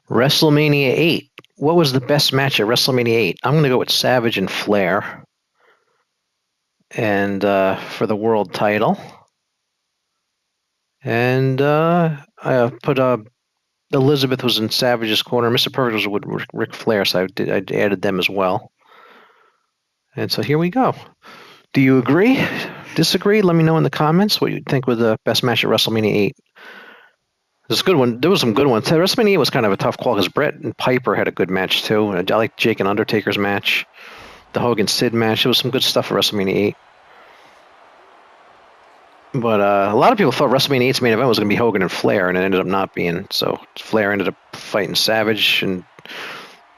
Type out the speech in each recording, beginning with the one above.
WrestleMania 8. What was the best match at WrestleMania 8? I'm going to go with Savage and Flair, and for the world title. And I put Elizabeth was in Savage's corner. Mr. Perfect was with Ric Flair, so I added them as well. And so here we go. Do you agree? Disagree? Let me know in the comments what you think was the best match at WrestleMania 8. There's a good one. There was some good ones. WrestleMania 8 was kind of a tough call because Brett and Piper had a good match too. I like Jake and Undertaker's match, the Hogan Sid match. There was some good stuff at WrestleMania 8. But a lot of people thought WrestleMania 8's main event was going to be Hogan and Flair, and it ended up not being. So Flair ended up fighting Savage, and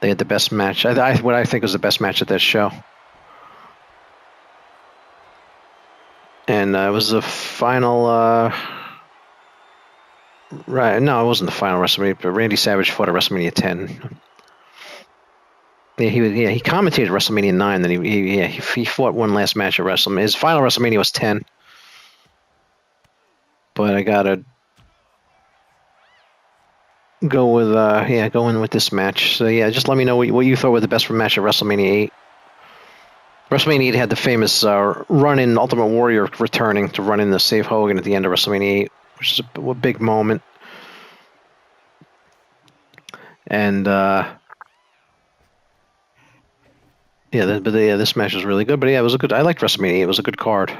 they had the best match. What I think was the best match at that show. And it was the final. Right? No, it wasn't the final WrestleMania. But Randy Savage fought at WrestleMania 10. Yeah, he commentated WrestleMania 9. Then he fought one last match at WrestleMania. His final WrestleMania was 10. But I gotta go with go in with this match. So yeah, just let me know what you thought was the best match at WrestleMania 8. WrestleMania 8 had the famous run-in Ultimate Warrior returning to run in to save Hogan at the end of WrestleMania 8, which is a big moment. And this match was really good. But yeah, it was a good. I liked WrestleMania 8. It was a good card.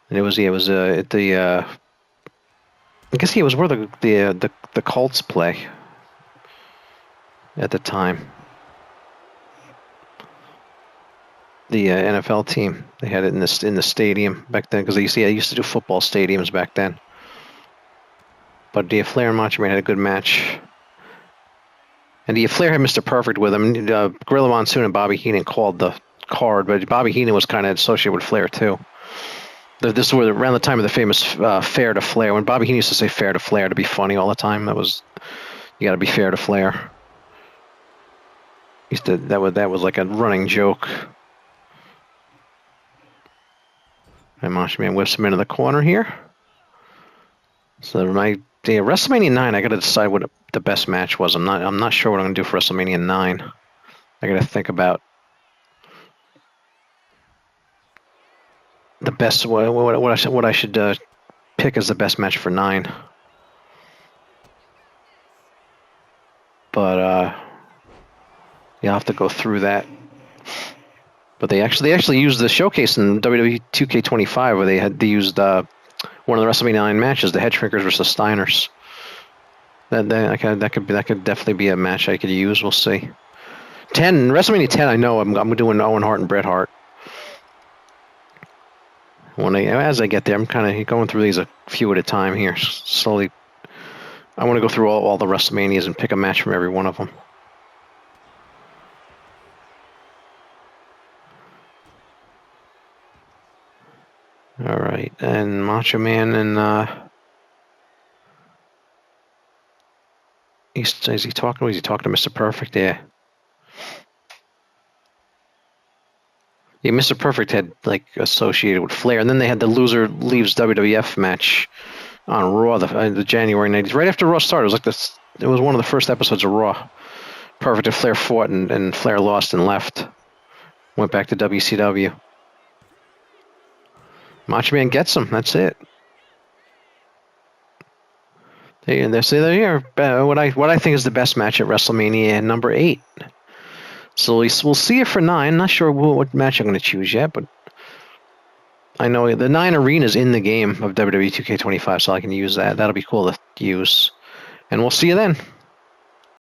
And it was at the. I guess it was where the Colts play. At the time. The NFL team, they had it in the stadium back then because they used to do football stadiums back then. But Flair and Macho Man had a good match, and Flair had Mr. Perfect with him. Gorilla Monsoon and Bobby Heenan called the card, but Bobby Heenan was kind of associated with Flair too. This was around the time of the famous fair to Flair, when Bobby Heenan used to say fair to Flair to be funny all the time. You got to be fair to Flair. That was like a running joke. And Macho Man whips him into the corner here. So WrestleMania 9, I got to decide what the best match was. I'm not sure what I'm going to do for WrestleMania 9. I got to think about the best what I should pick as the best match for 9. But I'll have to go through that. But they actually used the showcase in WWE 2K25 where they used one of the WrestleMania 9 matches, the Head Shrinkers versus Steiners. That could definitely be a match I could use. We'll see. WrestleMania 10, I know I'm doing Owen Hart and Bret Hart. As I get there, I'm kind of going through these a few at a time here, slowly. I want to go through all the WrestleManias and pick a match from every one of them. All right, and Macho Man and is he talking? Was he talking to Mr. Perfect? Yeah. Yeah, Mr. Perfect had associated with Flair, and then they had the loser leaves WWF match on Raw, the January 90s, right after Raw started. It was like this. It was one of the first episodes of Raw. Perfect and Flair fought, and Flair lost and left. Went back to WCW. Macho Man gets him. That's it. There you are. What I think is the best match at WrestleMania number 8. So we'll see it for 9. Not sure what match I'm going to choose yet, but I know the 9 arena's in the game of WWE 2K25, so I can use that. That'll be cool to use. And we'll see you then.